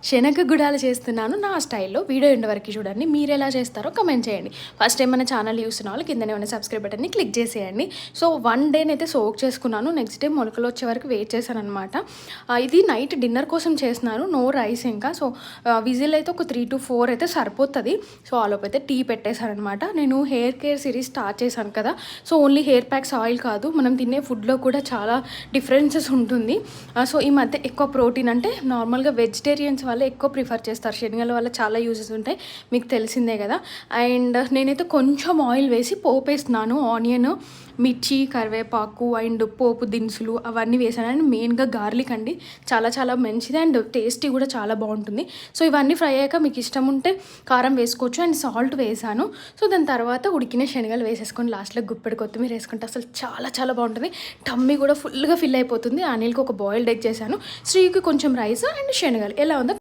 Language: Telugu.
శనగ గుడాలు చేస్తున్నాను నా స్టైల్లో. వీడియో ఎండ్ వరకు చూడండి. మీరు ఎలా చేస్తారో కమెంట్ చేయండి. ఫస్ట్ టైం మన ఛానల్ చూస్తున్న వాళ్ళు కిందనే ఉన్న సబ్స్క్రైబ్ బటన్ని క్లిక్ చేసేయండి. సో 1 డేనైతే సోక్ చేసుకున్నాను. నెక్స్ట్ డే మొలకలు వచ్చే వరకు వెయిట్ చేశాను అనమాట. ఇది నైట్ డిన్నర్ కోసం చేస్తున్నాను. నో రైస్ ఇంకా. సో విజిల్ అయితే ఒక 3 to 4 అయితే సరిపోతుంది. సో ఆలోపు అయితే టీ పెట్టేశాను అనమాట. నేను హెయిర్ కేర్ సిరీస్ స్టార్ట్ చేశాను కదా. So only hair packs oil కాదు, మనం తినే ఫుడ్లో కూడా చాలా డిఫరెన్సెస్ ఉంటుంది. సో ఈ మధ్య ఎక్కువ ప్రోటీన్ అంటే నార్మల్గా వెజిటేరియన్స్ వాళ్ళు ఎక్కువ ప్రిఫర్ చేస్తారు. శనగల వల్ల చాలా యూజెస్ ఉంటాయి, మీకు తెలిసిందే కదా. అండ్ నేనైతే కొంచెం ఆయిల్ వేసి పోపేస్తున్నాను. ఆనియన్, మిర్చి, కరివేపాకు అండ్ పోపు దినుసులు అవన్నీ వేసాను. అండ్ మెయిన్గా గార్లిక్ అండి, చాలా చాలా మంచిది అండ్ టేస్టీ కూడా చాలా బాగుంటుంది. సో ఇవన్నీ ఫ్రై అయ్యాక మీకు ఇష్టం ఉంటే కారం వేసుకోవచ్చు అండ్ సాల్ట్ వేసాను. సో దాని తర్వాత ఉడికిన శనగలు వేసేసుకొని లాస్ట్లో గుప్పెడు కొత్తిమీర వేసుకుంటే అసలు చాలా చాలా బాగుంటుంది. టమ్మీ కూడా ఫుల్గా ఫిల్ అయిపోతుంది. అనిల్కి ఒక బాయిల్డ్ ఎగ్ చేశాను, శ్రీకి కొంచెం రైస్ అండ్ శనగలు. ఎలా ఉందో